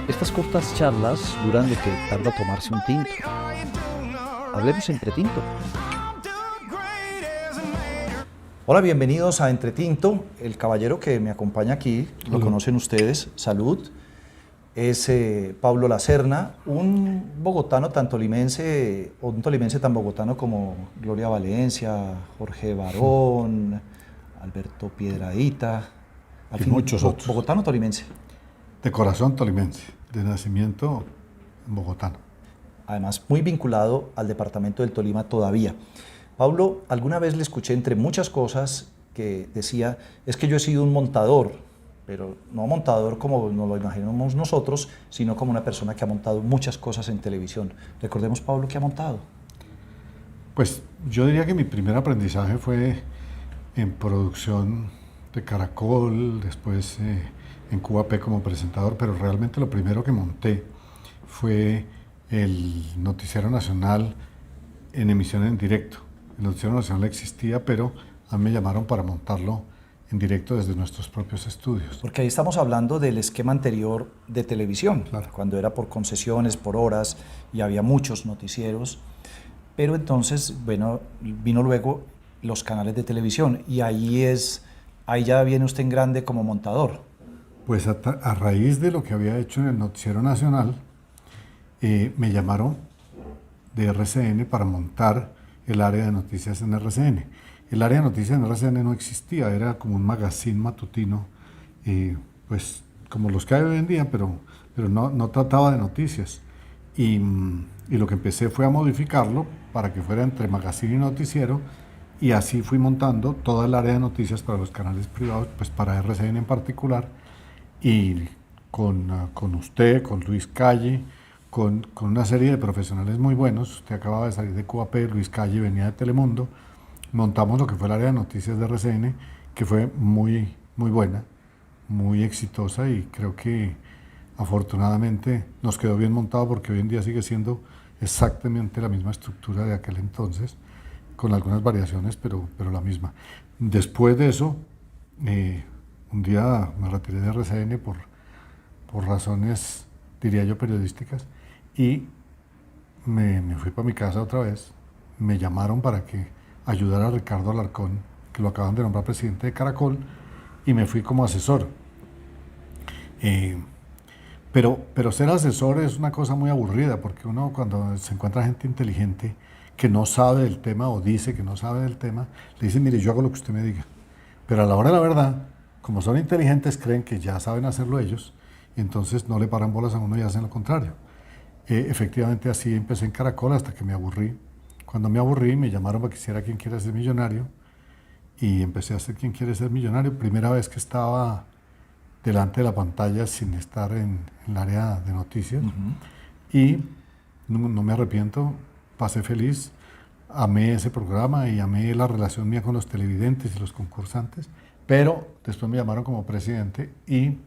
Estas cortas charlas duran lo que tarda tomarse un tinto. Hablemos entre tinto. Hola, bienvenidos a Entre Tinto. El caballero que me acompaña aquí, lo conocen ustedes, salud, es Pablo Lacerna, un bogotano tan tolimense, o un tolimense tan bogotano como Gloria Valencia, Jorge Barón, Alberto Piedradita, al Y fin, muchos otros. bogotano tolimense. De corazón tolimense, de nacimiento bogotano. Además muy vinculado al departamento del Tolima todavía. Pablo, alguna vez le escuché entre muchas cosas que decía, es que yo he sido un montador, pero no montador como nos lo imaginamos nosotros, sino como una persona que ha montado muchas cosas en televisión. Recordemos, Pablo, ¿qué ha montado? Pues yo diría que mi primer aprendizaje fue en producción de Caracol, después en QAP como presentador, pero realmente lo primero que monté fue el Noticiero Nacional en emisión en directo. El Noticiero Nacional existía, pero a mí me llamaron para montarlo en directo desde nuestros propios estudios. Porque ahí estamos hablando del esquema anterior de televisión, Claro. cuando era por concesiones, por horas, y había muchos noticieros. Pero entonces, bueno, vino luego los canales de televisión, y ahí ya viene usted en grande como montador. Pues a raíz de lo que había hecho en el Noticiero Nacional, me llamaron de RCN para montar el área de noticias en RCN. El área de noticias en RCN no existía, era como un magazine matutino, pues como los que hay hoy en día, pero no trataba de noticias. Y lo que empecé fue a modificarlo para que fuera entre magazine y noticiero, y así fui montando toda el área de noticias para los canales privados, pues para RCN en particular, y con usted, con Luis Calle, con una serie de profesionales muy buenos. Usted acababa de salir de QAP, Luis Calle venía de Telemundo, montamos lo que fue el área de noticias de RCN, que fue muy, muy buena, muy exitosa, y creo que afortunadamente nos quedó bien montado porque hoy en día sigue siendo exactamente la misma estructura de aquel entonces, con algunas variaciones, pero la misma. Después de eso, un día me retiré de RCN por razones, diría yo, periodísticas, y me fui para mi casa otra vez. Me llamaron para que ayudara a Ricardo Alarcón, que lo acaban de nombrar presidente de Caracol, y me fui como asesor. Pero ser asesor es una cosa muy aburrida, porque uno, cuando se encuentra gente inteligente que no sabe del tema o dice que no sabe del tema, le dice, mire, yo hago lo que usted me diga. Pero a la hora de la verdad, como son inteligentes, creen que ya saben hacerlo ellos, y entonces no le paran bolas a uno y hacen lo contrario. Efectivamente así empecé en Caracol hasta que me aburrí. Cuando me aburrí, me llamaron para que hiciera Quién quiere ser millonario, y empecé a hacer Quién quiere ser millonario. Primera vez que estaba delante de la pantalla sin estar en el área de noticias. Y no me arrepiento, pasé feliz, amé ese programa y amé la relación mía con los televidentes y los concursantes, pero después me llamaron como presidente y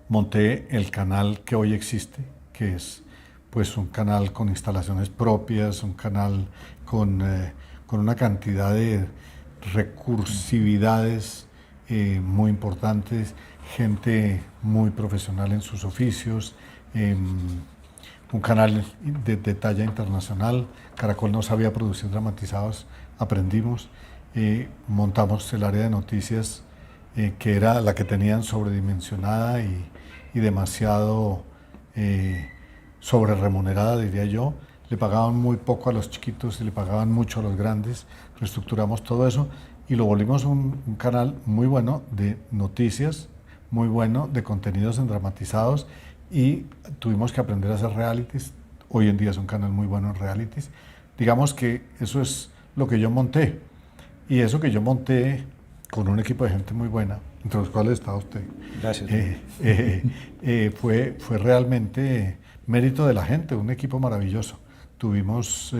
monté el canal que hoy existe, que es pues un canal con instalaciones propias, un canal con una cantidad de recursividades muy importantes, gente muy profesional en sus oficios, un canal de talla internacional. Caracol no sabía producir dramatizados, aprendimos, montamos el área de noticias, que era la que tenían sobredimensionada y demasiado sobre remunerada, diría yo. Le pagaban muy poco a los chiquitos y le pagaban mucho a los grandes. Reestructuramos todo eso y lo volvimos un canal muy bueno de noticias, muy bueno de contenidos en dramatizados, y tuvimos que aprender a hacer realities. Hoy en día es un canal muy bueno en realities. Digamos que eso es lo que yo monté, y eso que yo monté con un equipo de gente muy buena, entre los cuales está usted. Gracias. Fue realmente mérito de la gente, un equipo maravilloso. Tuvimos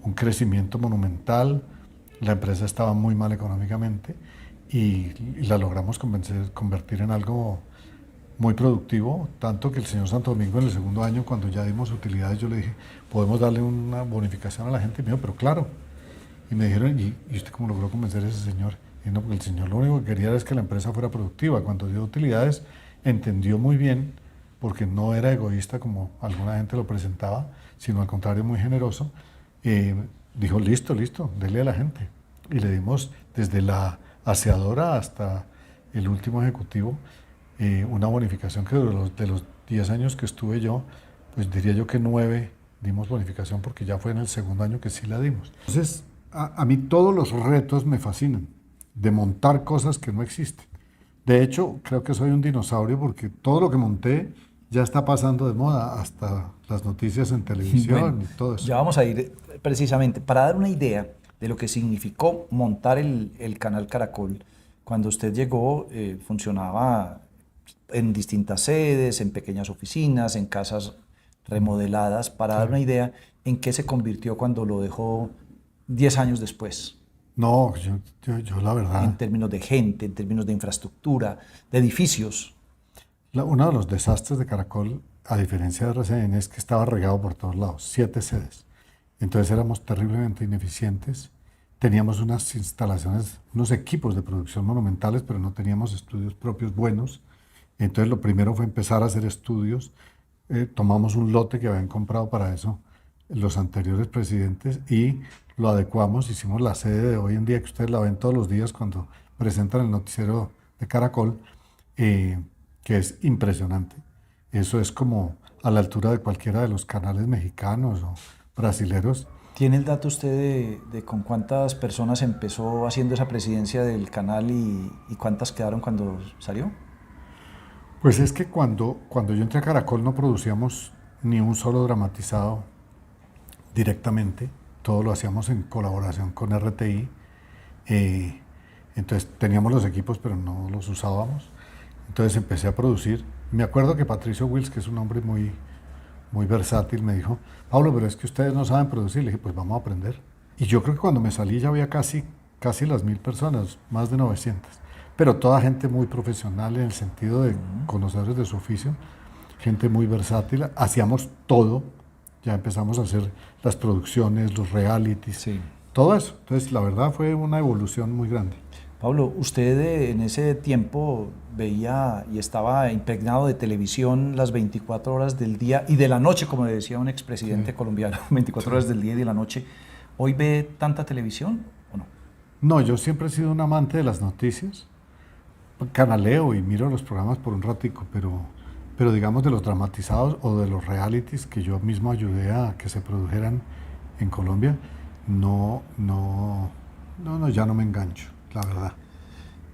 un crecimiento monumental, la empresa estaba muy mal económicamente, y la logramos convertir en algo muy productivo, tanto que el señor Santo Domingo en el segundo año, cuando ya dimos utilidades, yo le dije, ¿podemos darle una bonificación a la gente? Y me dijo, pero claro. Y me dijeron, ¿y usted cómo logró convencer a ese señor? Y no, porque el señor lo único que quería era que la empresa fuera productiva. Cuando dio utilidades, entendió muy bien porque no era egoísta como alguna gente lo presentaba, sino al contrario muy generoso, dijo, listo, dele a la gente. Y le dimos desde la aseadora hasta el último ejecutivo una bonificación que de los 10 años que estuve yo, pues diría yo que 9 dimos bonificación porque ya fue en el segundo año que sí la dimos. Entonces, a mí todos los retos me fascinan, de montar cosas que no existen. De hecho, creo que soy un dinosaurio porque todo lo que monté ya está pasando de moda, hasta las noticias en televisión Bueno, y todo eso. ya vamos a ir precisamente para dar una idea de lo que significó montar el canal Caracol. Cuando usted llegó, funcionaba en distintas sedes, en pequeñas oficinas, en casas remodeladas. Para dar una idea, ¿en qué se convirtió cuando lo dejó 10 años después? No, yo la verdad... En términos de gente, en términos de infraestructura, de edificios. Uno de los desastres de Caracol, a diferencia de RCN, es que estaba regado por todos lados, 7 sedes. Entonces éramos terriblemente ineficientes. Teníamos unas instalaciones, unos equipos de producción monumentales, pero no teníamos estudios propios buenos. Entonces lo primero fue empezar a hacer estudios. Tomamos un lote que habían comprado para eso los anteriores presidentes y lo adecuamos. Hicimos la sede de hoy en día, que ustedes la ven todos los días cuando presentan el noticiero de Caracol, que es impresionante. Eso es como a la altura de cualquiera de los canales mexicanos o brasileros. ¿Tiene el dato usted de con cuántas personas empezó haciendo esa presidencia del canal y cuántas quedaron cuando salió? Pues es que cuando yo entré a Caracol no producíamos ni un solo dramatizado directamente, todo lo hacíamos en colaboración con RTI, entonces teníamos los equipos pero no los usábamos, entonces empecé a producir. Me acuerdo que Patricio Wills, que es un hombre muy versátil, me dijo, Pablo, pero es que ustedes no saben producir. Le dije, pues vamos a aprender. Y yo creo que cuando me salí ya había casi las 1000 personas, más de 900. Pero toda gente muy profesional en el sentido de conocedores de su oficio, gente muy versátil. Hacíamos todo, ya empezamos a hacer las producciones, los realities, todo eso. Entonces, la verdad fue una evolución muy grande. Pablo, usted en ese tiempo veía y estaba impregnado de televisión las 24 horas del día y de la noche, como le decía un expresidente colombiano, 24 horas del día y de la noche. ¿Hoy ve tanta televisión o no? No, yo siempre he sido un amante de las noticias. Canaleo y miro los programas por un ratico, pero digamos de los dramatizados o de los realities que yo mismo ayudé a que se produjeran en Colombia, ya no me engancho, la verdad.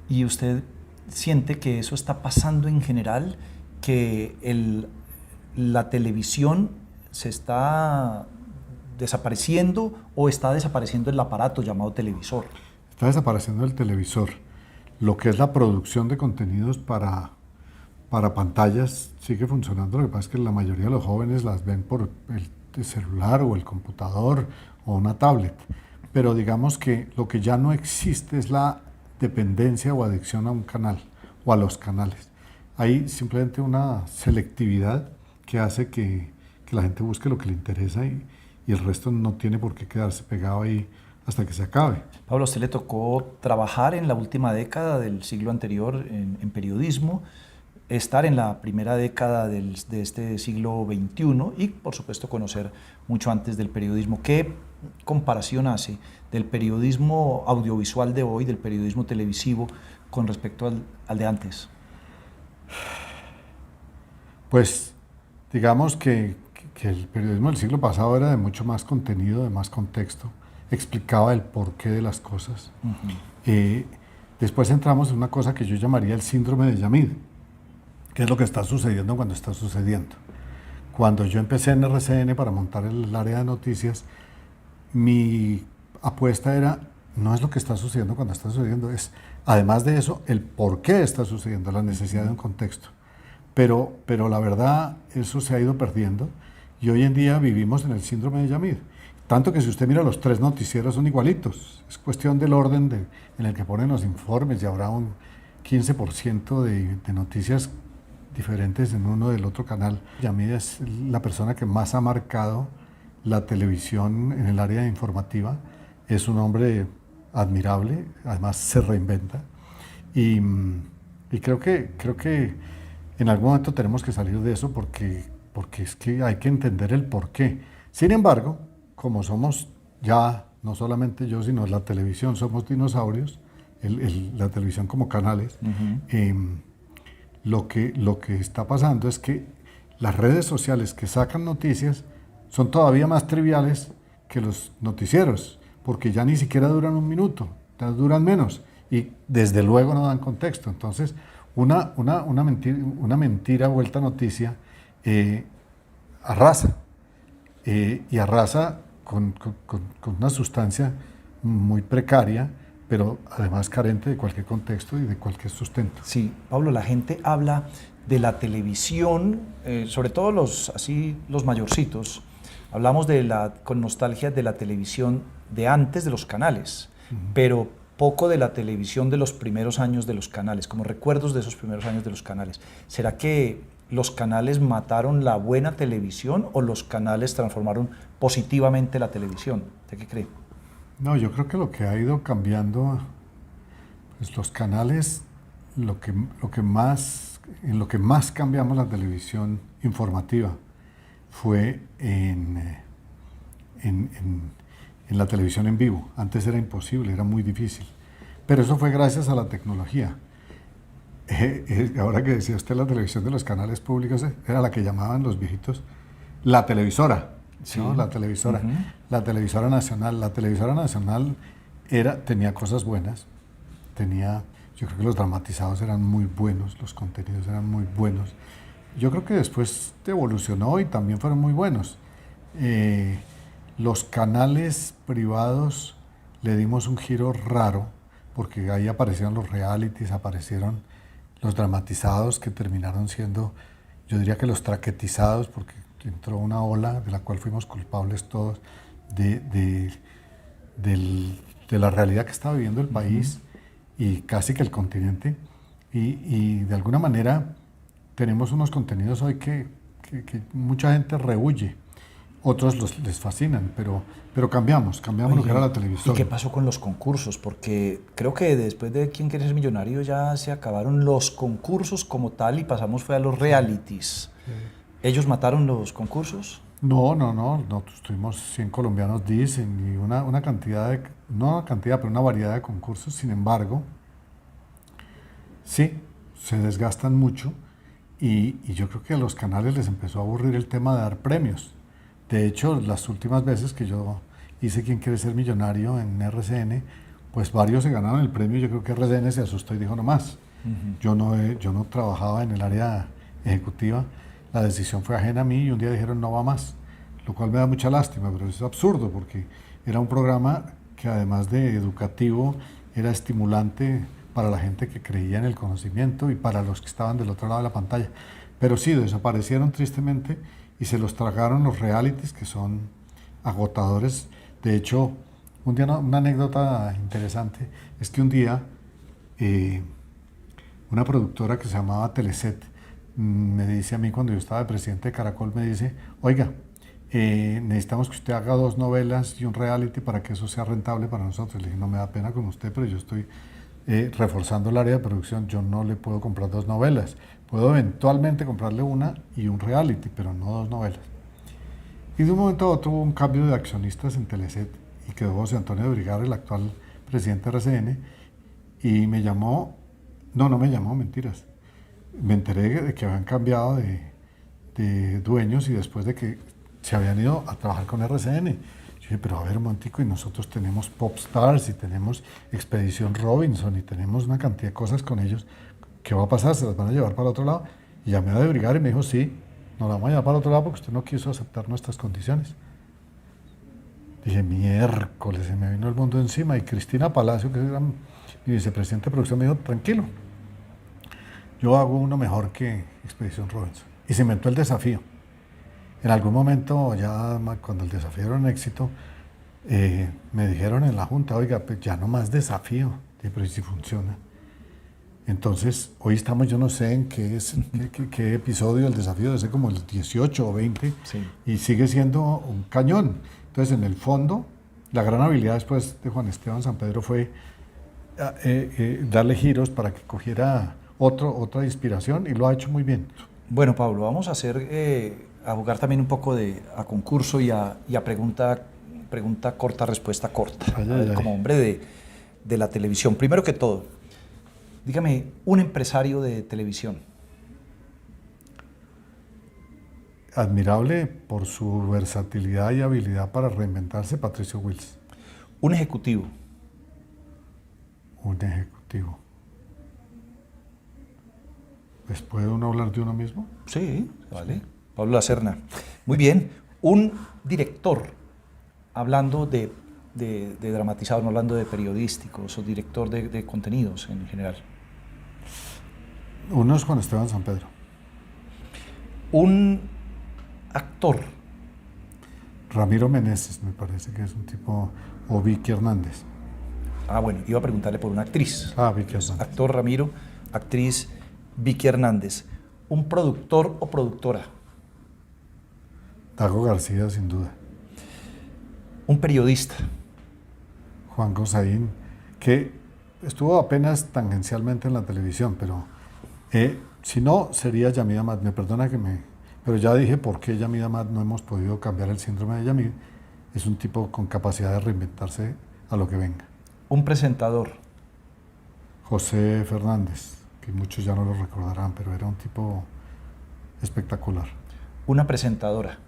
¿Y usted siente que eso está pasando en general, que la televisión se está desapareciendo o está desapareciendo el aparato llamado televisor? Está desapareciendo el televisor. Lo que es la producción de contenidos para pantallas sigue funcionando. Lo que pasa es que la mayoría de los jóvenes las ven por el celular o el computador o una tablet. Pero digamos que lo que ya no existe es la dependencia o adicción a un canal o a los canales. Hay simplemente una selectividad que hace que la gente busque lo que le interesa y el resto no tiene por qué quedarse pegado ahí hasta que se acabe. Pablo, a usted le tocó trabajar en la última década del siglo anterior en periodismo, estar en la primera década de este siglo XXI y, por supuesto, conocer mucho antes del periodismo. ¿Qué comparación hace del periodismo audiovisual de hoy, del periodismo televisivo, con respecto al de antes? Pues digamos que el periodismo del siglo pasado era de mucho más contenido, de más contexto, explicaba el porqué de las cosas. Después entramos en una cosa que yo llamaría el síndrome de Yamid, que es lo que está sucediendo cuando está sucediendo. Cuando yo empecé en RCN para montar el área de noticias, mi apuesta era, no es lo que está sucediendo cuando está sucediendo, es, además de eso, el por qué está sucediendo, la necesidad de un contexto. Pero la verdad, eso se ha ido perdiendo y hoy en día vivimos en el síndrome de Yamid. Tanto que si usted mira, los 3 noticieros son igualitos. Es cuestión del orden en el que ponen los informes y habrá un 15% de noticias diferentes en uno del otro canal. Yamid es la persona que más ha marcado la televisión en el área informativa. Es un hombre admirable, además se reinventa. Y creo que En algún momento tenemos que salir de eso porque es que hay que entender el porqué. Sin embargo, como somos ya, no solamente yo, sino la televisión, somos dinosaurios, la televisión como canales, lo que está pasando es que las redes sociales que sacan noticias son todavía más triviales que los noticieros, porque ya ni siquiera duran un minuto, ya duran menos y desde luego no dan contexto. Entonces, una mentira vuelta noticia arrasa, y arrasa con una sustancia muy precaria, pero además carente de cualquier contexto y de cualquier sustento. Sí, Pablo, la gente habla de la televisión, sobre todo los mayorcitos, hablamos con nostalgia de la televisión de antes de los canales, pero poco de la televisión de los primeros años de los canales, como recuerdos de esos primeros años de los canales. ¿Será que los canales mataron la buena televisión o los canales transformaron positivamente la televisión? ¿Usted qué cree? No, yo creo que lo que ha ido cambiando, pues los canales, en lo que más cambiamos la televisión informativa fue en la televisión en vivo. Antes era imposible, era muy difícil. Pero eso fue gracias a la tecnología. Ahora que decía usted la televisión de los canales públicos, era la que llamaban los viejitos la televisora. Sí. ¿No? La televisora. La televisora nacional. La televisora nacional tenía cosas buenas. Yo creo que los dramatizados eran muy buenos, los contenidos eran muy buenos. Yo creo que después evolucionó y también fueron muy buenos. Los canales privados le dimos un giro raro, porque ahí aparecieron los realities, aparecieron los dramatizados que terminaron siendo, yo diría que los traquetizados, porque entró una ola de la cual fuimos culpables todos, de la realidad que estaba viviendo el país y casi que el continente. Y de alguna manera tenemos unos contenidos hoy que mucha gente rehuye. Otros les fascinan, pero cambiamos. Oye, lo que era la televisión. ¿Y qué pasó con los concursos? Porque creo que después de ¿Quién quiere ser millonario? Ya se acabaron los concursos como tal y pasamos a los realities. Sí. ¿Ellos mataron los concursos? No, nosotros tuvimos 100 colombianos dicen y una cantidad pero una variedad de concursos. Sin embargo, sí, se desgastan mucho y yo creo que a los canales les empezó a aburrir el tema de dar premios. De hecho, las últimas veces que yo hice ¿Quién quiere ser millonario? En RCN, pues varios se ganaron el premio. Yo creo que RCN se asustó y dijo no más. Yo no trabajaba en el área ejecutiva, la decisión fue ajena a mí y un día dijeron no va más, lo cual me da mucha lástima, pero es absurdo porque era un programa que además de educativo era estimulante para la gente que creía en el conocimiento y para los que estaban del otro lado de la pantalla. Pero sí, desaparecieron tristemente y se los tragaron los realities, que son agotadores. De hecho, un día una anécdota interesante es que un día una productora que se llamaba Teleset me dice a mí, cuando yo estaba de presidente de Caracol, me dice, oiga, necesitamos que usted haga 2 novelas y un reality para que eso sea rentable para nosotros. Le dije, no me da pena con usted, pero yo estoy reforzando el área de producción, yo no le puedo comprar 2 novelas. Puedo eventualmente comprarle una y un reality, pero no 2 novelas. Y de un momento a otro hubo un cambio de accionistas en Teleset y quedó José Antonio de Brigar, el actual presidente de RCN, y me llamó, no me llamó, mentiras. Me enteré de que habían cambiado de dueños y después de que se habían ido a trabajar con RCN. Yo dije, pero a ver un momentico, y nosotros tenemos Popstars y tenemos Expedición Robinson y tenemos una cantidad de cosas con ellos. ¿Qué va a pasar? ¿Se las van a llevar para otro lado? Y llamé a De Brigar y me dijo, sí, nos la vamos a llevar para otro lado porque usted no quiso aceptar nuestras condiciones. Dije, miércoles, se me vino el mundo encima. Y Cristina Palacio, que era mi vicepresidente de producción, me dijo, tranquilo, yo hago uno mejor que Expedición Robinson. Y se inventó el desafío. En algún momento, ya cuando el desafío era un éxito, me dijeron en la junta, oiga, pues ya no más desafío. Dije, pero ¿y si funciona? Entonces, hoy estamos, yo no sé en qué episodio del desafío, debe ser como el 18 o 20, sí. Y sigue siendo un cañón. Entonces, en el fondo, la gran habilidad después de Juan Esteban San Pedro fue darle giros para que cogiera otra inspiración y lo ha hecho muy bien. Bueno, Pablo, vamos a a jugar también un poco a concurso y a pregunta corta, respuesta corta. Ay, A ver, ay, ay. como hombre de la televisión. Primero que todo, dígame, un empresario de televisión. Admirable por su versatilidad y habilidad para reinventarse, Patricio Wills. Un ejecutivo. Un ejecutivo. ¿Pues puede uno hablar de uno mismo? Sí, vale. Pablo Lacerna. Muy bien. Un director, hablando de dramatizado, no hablando de periodísticos, o director de contenidos en general. Uno es Juan Esteban San Pedro. Un actor. Ramiro Meneses, me parece que es un tipo, o Vicky Hernández. Ah, bueno, iba a preguntarle por una actriz. Ah, Vicky Hernández. Actor Ramiro, actriz Vicky Hernández. Un productor o productora. Dago García, sin duda. Un periodista. Juan Gosaín, que estuvo apenas tangencialmente en la televisión, pero si no, sería Yamid Amad. Me perdona pero ya dije por qué Yamid Amad no hemos podido cambiar el síndrome de Yamid. Es un tipo con capacidad de reinventarse a lo que venga. Un presentador. José Fernández, que muchos ya no lo recordarán, pero era un tipo espectacular. Una presentadora.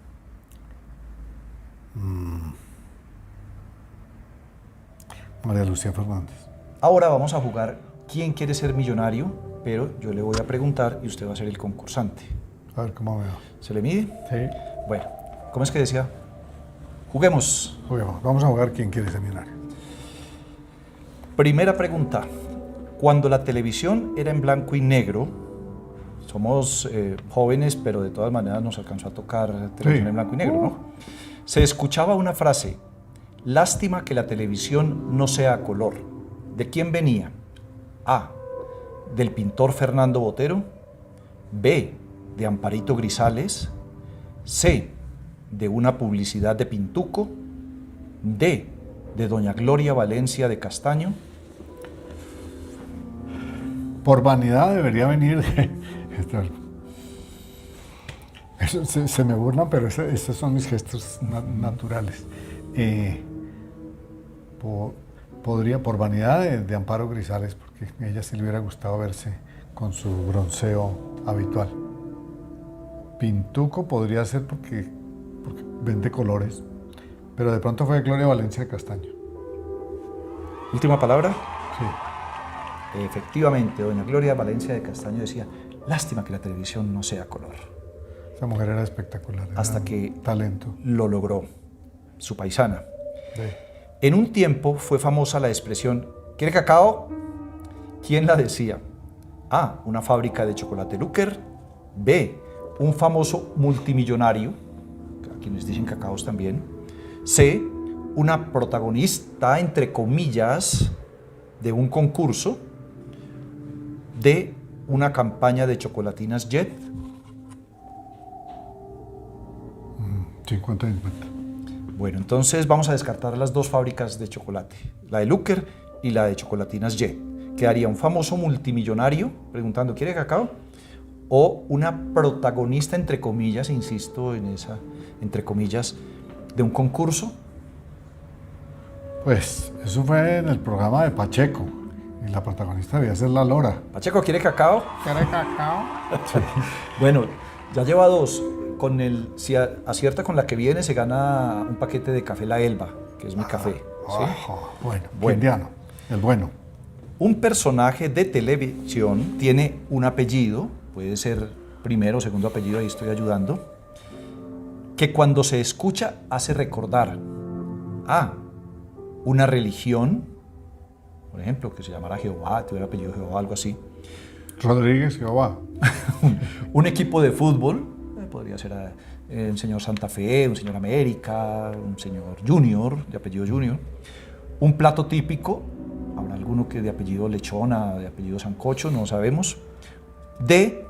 María Lucía Fernández. Ahora vamos a jugar ¿Quién quiere ser millonario? Pero yo le voy a preguntar y usted va a ser el concursante. A ver cómo veo. ¿Se le mide? Sí. Bueno, ¿cómo es que decía? Juguemos. Juguemos. Vamos a jugar quién quiere ser millonario. Primera pregunta. Cuando la televisión era en blanco y negro, somos jóvenes, pero de todas maneras nos alcanzó a tocar televisión en blanco y negro, ¿no? Se escuchaba una frase: lástima que la televisión no sea a color. ¿De quién venía? A. Del pintor Fernando Botero. B. De Amparito Grisales. C. De una publicidad de Pintuco. D. De doña Gloria Valencia de Castaño. Por vanidad debería venir se me burlan, pero esos son mis gestos naturales. Podría, por vanidad de Amparo Grisales, porque a ella sí le hubiera gustado verse con su bronceo habitual. Pintuco podría ser porque vende colores, pero de pronto fue Gloria Valencia de Castaño. Última palabra. Sí. Efectivamente, doña Gloria Valencia de Castaño decía: lástima que la televisión no sea color. Esa mujer era espectacular. Hasta era que talento. lo logró, su paisana. Sí. En un tiempo fue famosa la expresión ¿quiere cacao? ¿Quién la decía? A. Una fábrica de chocolate Lucker. B. Un famoso multimillonario, a quienes dicen cacaos también. C. Una protagonista, entre comillas, de un concurso. D. Una campaña de chocolatinas Jet. 50-50. Bueno, entonces vamos a descartar las dos fábricas de chocolate, la de Lucker y la de chocolatinas Jet. Quedaría un famoso multimillonario preguntando ¿quiere cacao? O una protagonista, entre comillas, insisto en esa, entre comillas, de un concurso. Pues eso fue en el programa de Pacheco. Y la protagonista debía ser la Lora. Pacheco, ¿quiere cacao? ¿Quiere cacao? Sí. Bueno, ya lleva dos. Si acierta con la que viene, se gana un paquete de café La Elba, que es mi café. ¿sí? Bueno, Bueno. indiano, el bueno. Un personaje de televisión tiene un apellido, puede ser primero o segundo apellido, ahí estoy ayudando, que cuando se escucha hace recordar a una religión, por ejemplo, que se llamara Jehová, tuviera apellido Jehová, algo así. Rodríguez Jehová. Un equipo de fútbol, podría ser un señor Santa Fe, un señor América, un señor Junior, de apellido Junior. Un plato típico, habrá alguno que de apellido Lechona, de apellido Sancocho, no sabemos. De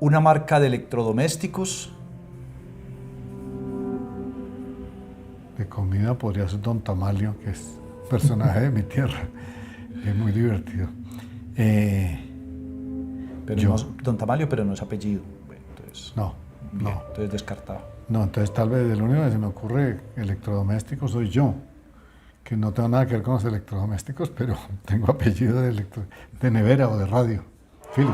una marca de electrodomésticos. De comida podría ser Don Tamalio, que es personaje de mi tierra. Es muy divertido. Pero Yo. no, don Tamalio, pero no es apellido. Bueno, entonces, No, bien, no. entonces descartado. No, entonces tal vez el único que se me ocurre electrodoméstico soy yo, que no tengo nada que ver con los electrodomésticos, pero tengo apellido de nevera o de radio. Philips.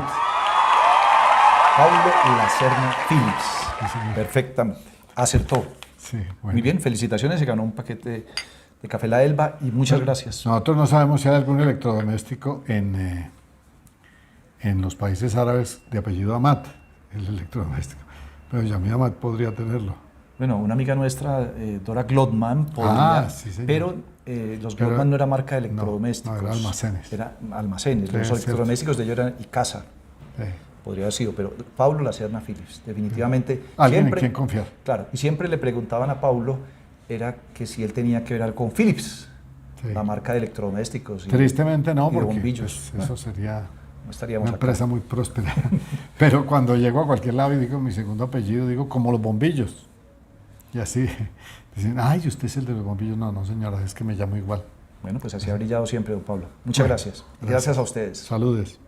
Pablo Lacerna Philips. Sí, señor. Perfectamente. Acertó. Sí, bueno. Muy bien, felicitaciones. Se ganó un paquete de Café La Elba y muchas gracias. Nosotros no sabemos si hay algún electrodoméstico en los países árabes de apellido Amat, el electrodoméstico. Pero Yamid Amat podría tenerlo. Bueno, una amiga nuestra, Dora Glotman, podría, Sí, señor. pero los Pero- Glotman no era marca de electrodomésticos. no, era almacenes. Era almacenes. Sí, Los es cierto. electrodomésticos de ellos eran Icasa. Podría haber sido, pero Pablo Lacerna Philips, definitivamente. Alguien en quien confiar. Claro, y siempre le preguntaban a Pablo, era que si él tenía que ver algo con Philips, Sí. la marca de electrodomésticos. Tristemente no, y de porque bombillos. pues, eso sería No estaríamos una acá. empresa muy próspera. Pero cuando llego a cualquier lado y digo mi segundo apellido, digo como los bombillos. Y así dicen, ay, usted es el de los bombillos. No, no, señora, es que me llamo igual. Bueno, pues así ha brillado siempre, don Pablo. Muchas Bueno, gracias. Gracias a ustedes. Saludes.